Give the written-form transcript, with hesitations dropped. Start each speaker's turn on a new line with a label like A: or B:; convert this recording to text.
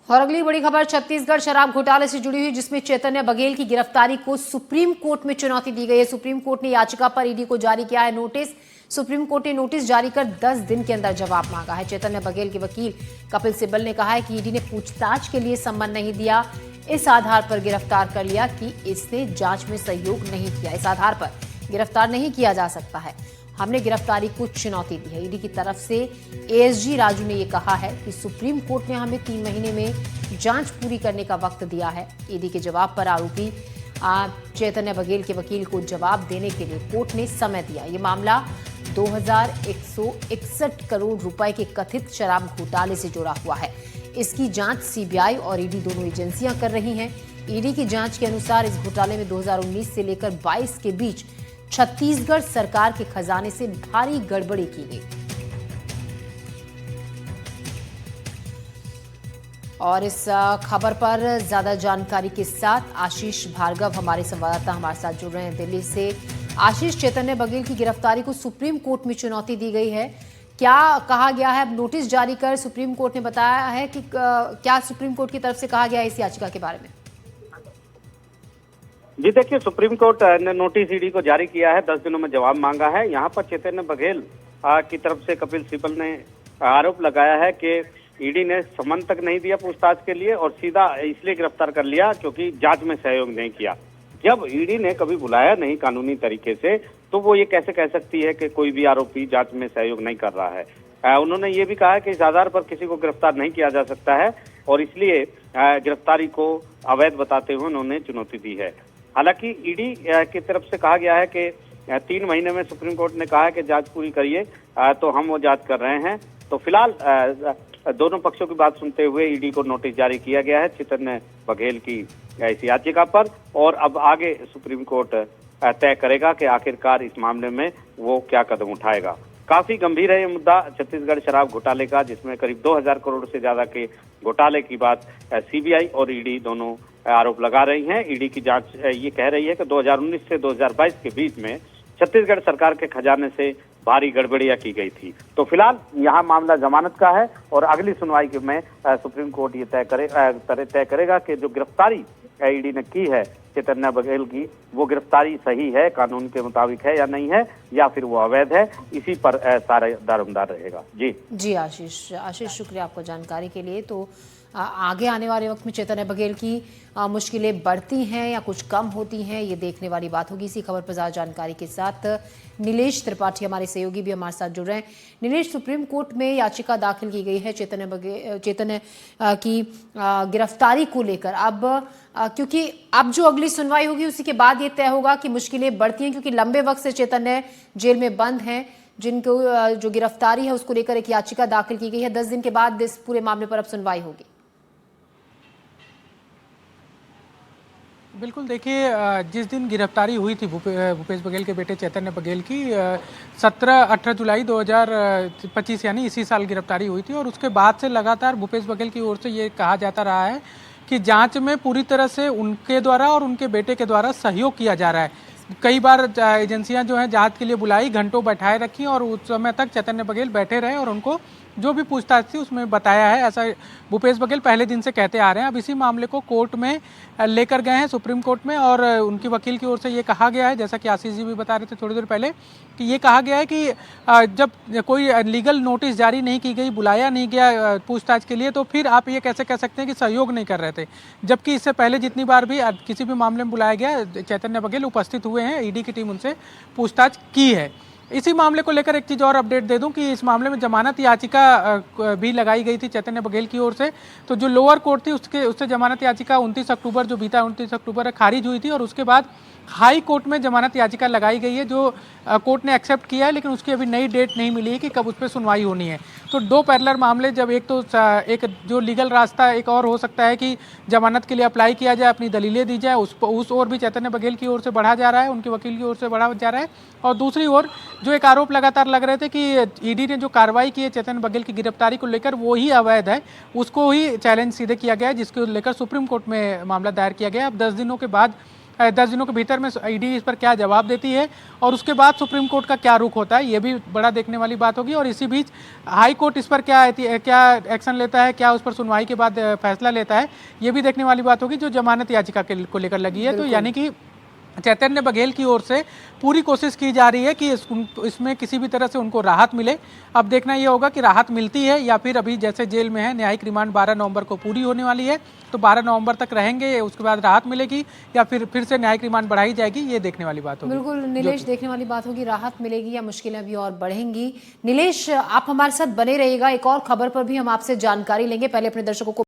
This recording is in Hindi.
A: और अगली बड़ी खबर छत्तीसगढ़ शराब घोटाले से जुड़ी हुई, जिसमें चैतन्य बघेल की गिरफ्तारी को सुप्रीम कोर्ट में चुनौती दी गई है। सुप्रीम कोर्ट ने याचिका पर ईडी को जारी किया है नोटिस। सुप्रीम कोर्ट ने नोटिस जारी कर 10 दिन के अंदर जवाब मांगा है। चैतन्य बघेल के वकील कपिल सिब्बल ने कहा है कि ईडी ने पूछताछ के लिए सम्मन नहीं दिया, इस आधार पर गिरफ्तार कर लिया कि इसने जांच में सहयोग नहीं किया। इस आधार पर गिरफ्तार नहीं किया जा सकता है। हमने गिरफ्तारी को चुनौती दी है। ईडी की तरफ से एएसजी राजू ने यह कहा है कि सुप्रीम कोर्ट ने हमें 3 महीने में जांच पूरी करने का वक्त दिया है। ईडी के जवाब पर आरोपी चैतन्य बघेल के वकील को जवाब देने के लिए कोर्ट ने समय दिया। ये मामला 2161 करोड़ रुपए के कथित शराब घोटाले से जुड़ा हुआ है। इसकी जांच सीबीआई और ईडी दोनों एजेंसियां कर रही हैं। ईडी की जांच के अनुसार इस घोटाले में 2019 से लेकर 22 के बीच छत्तीसगढ़ सरकार के खजाने से भारी गड़बड़ी की गई। और इस खबर पर ज्यादा जानकारी के साथ आशीष भार्गव हमारे संवाददाता हमारे साथ जुड़ रहे हैं दिल्ली से। आशीष, चैतन्य बघेल की गिरफ्तारी को सुप्रीम कोर्ट में चुनौती दी गई है, क्या कहा गया है? नोटिस जारी कर सुप्रीम कोर्ट ने बताया है कि क्या सुप्रीम कोर्ट की तरफ से कहा गया है इस याचिका के बारे में?
B: जी देखिए, सुप्रीम कोर्ट ने नोटिस ईडी को जारी किया है, 10 दिनों में जवाब मांगा है। यहाँ पर चैतन्य बघेल की तरफ से कपिल सिब्बल ने आरोप लगाया है कि ईडी ने सम्मन तक नहीं दिया पूछताछ के लिए और सीधा इसलिए गिरफ्तार कर लिया क्योंकि जांच में सहयोग नहीं किया। जब ईडी ने कभी बुलाया नहीं कानूनी तरीके से, तो वो ये कैसे कह सकती है कि कोई भी आरोपी जांच में सहयोग नहीं कर रहा है। उन्होंने ये भी कहा है कि इस आधार पर किसी को गिरफ्तार नहीं किया जा सकता है और इसलिए गिरफ्तारी को अवैध बताते हुए उन्होंने चुनौती दी है। हालांकि ईडी की तरफ से कहा गया है कि 3 महीने में सुप्रीम कोर्ट ने कहा है कि जांच पूरी करिए, तो हम वो जांच कर रहे हैं। तो फिलहाल दोनों पक्षों की बात सुनते हुए ईडी को नोटिस जारी किया गया है चैतन्य बघेल की इस याचिका पर, और अब आगे सुप्रीम कोर्ट तय करेगा कि आखिरकार इस मामले में वो क्या कदम उठाएगा। काफी गंभीर है ये मुद्दा छत्तीसगढ़ शराब घोटाले का, जिसमें करीब 2000 करोड़ से ज्यादा के घोटाले की बात सीबीआई और ईडी दोनों आरोप लगा रही हैं। ईडी की जांच ये कह रही है कि 2019 से 2022 के बीच में छत्तीसगढ़ सरकार के खजाने से भारी गड़बड़ियां की गई थी। तो फिलहाल यहाँ मामला जमानत का है और अगली सुनवाई में सुप्रीम कोर्ट ये तय करेगा कि जो गिरफ्तारी ईडी ने की है चैतन्य बघेल की, वो गिरफ्तारी सही है, कानून के मुताबिक है या नहीं है, या फिर वो अवैध है। इसी पर सारा दारोमदार रहेगा। जी
A: आशीष शुक्रिया आपको जानकारी के लिए। तो आगे आने वाले वक्त में चैतन्य बघेल की मुश्किलें बढ़ती हैं या कुछ कम होती हैं, ये देखने वाली बात होगी। इसी खबर पर ज्यादा जानकारी के साथ नीलेश त्रिपाठी हमारे सहयोगी भी हमारे साथ जुड़ रहे हैं। नीलेश, सुप्रीम कोर्ट में याचिका दाखिल की गई है चैतन्य की गिरफ्तारी को लेकर। अब क्योंकि अब जो अगली सुनवाई होगी उसी के बाद ये तय होगा कि मुश्किलें बढ़ती हैं, क्योंकि लंबे वक्त से चैतन्य जेल में बंद हैं, जिनको जो गिरफ्तारी है उसको लेकर एक याचिका दाखिल की गई है। 10 दिन के बाद इस पूरे मामले पर अब सुनवाई होगी।
C: बिल्कुल, देखिए, जिस दिन गिरफ्तारी हुई थी भूपेश बघेल के बेटे चैतन्य बघेल की 17-18 जुलाई 2025 यानी इसी साल गिरफ्तारी हुई थी, और उसके बाद से लगातार भूपेश बघेल की ओर से ये कहा जाता रहा है कि जांच में पूरी तरह से उनके द्वारा और उनके बेटे के द्वारा सहयोग किया जा रहा है। कई बार एजेंसियां जो हैं जांच के लिए बुलाई, घंटों बैठाए रखी और उस समय तक चैतन्य बघेल बैठे रहे और उनको जो भी पूछताछ थी उसमें बताया है। ऐसा भूपेश बघेल पहले दिन से कहते आ रहे हैं। अब इसी मामले को कोर्ट में लेकर गए हैं, सुप्रीम कोर्ट में, और उनकी वकील की ओर से ये कहा गया है, जैसा कि आशीष जी भी बता रहे थे थोड़ी देर पहले, कि ये कहा गया है कि जब कोई लीगल नोटिस जारी नहीं की गई, बुलाया नहीं गया पूछताछ के लिए, तो फिर आप ये कैसे कह सकते हैं कि सहयोग नहीं कर रहे थे। जबकि इससे पहले जितनी बार भी किसी भी मामले में बुलाया गया, चैतन्य बघेल उपस्थित हुए हैं, ईडी की टीम उनसे पूछताछ की है। इसी मामले को लेकर एक चीज़ और अपडेट दे दूं कि इस मामले में जमानत याचिका भी लगाई गई थी चैतन्य बघेल की ओर से। तो जो लोअर कोर्ट थी उससे जमानत याचिका 29 अक्टूबर जो बीता 29 अक्टूबर खारिज हुई थी, और उसके बाद हाई कोर्ट में जमानत याचिका लगाई गई है, जो कोर्ट ने एक्सेप्ट किया है, लेकिन उसकी अभी नई डेट नहीं मिली है कि कब उस पर सुनवाई होनी है। तो 2 पैरेलल मामले, जब एक जो लीगल रास्ता एक और हो सकता है कि जमानत के लिए अप्लाई किया जाए, अपनी दलीलें दी जाए, उस ओर भी चैतन्य बघेल की ओर से बढ़ा जा रहा है, उनके वकील की ओर से बढ़ा जा रहा है। और दूसरी ओर जो एक आरोप लगातार लग रहे थे कि ईडी ने जो कार्रवाई की है चैतन्य बघेल की गिरफ्तारी को लेकर वो ही अवैध है, उसको ही चैलेंज सीधे किया गया है, जिसको लेकर सुप्रीम कोर्ट में मामला दायर किया गया। अब 10 दिनों के बाद 10 दिनों के भीतर में ईडी इस पर क्या जवाब देती है और उसके बाद सुप्रीम कोर्ट का क्या रुख होता है, ये भी बड़ा देखने वाली बात होगी। और इसी बीच हाई कोर्ट इस पर क्या एक्शन लेता है, क्या उस पर सुनवाई के बाद फैसला लेता है, ये भी देखने वाली बात होगी जो जमानत याचिका को लेकर लगी है। तो यानी कि चैतन्य बघेल की ओर से पूरी कोशिश की जा रही है कि इसमें किसी भी तरह से उनको राहत मिले। अब देखना यह होगा कि राहत मिलती है या फिर अभी जैसे जेल में है, न्यायिक रिमांड 12 नवंबर को पूरी होने वाली है, तो 12 नवंबर तक रहेंगे, उसके बाद राहत मिलेगी या फिर से न्यायिक रिमांड बढ़ाई जाएगी, ये देखने वाली बात होगी।
A: बिल्कुल नीलेश, देखने वाली बात होगी राहत मिलेगी या मुश्किलें अभी और बढ़ेंगी। नीलेश, आप हमारे साथ बने रहिएगा, एक और खबर पर भी हम आपसे जानकारी लेंगे। पहले अपने दर्शकों को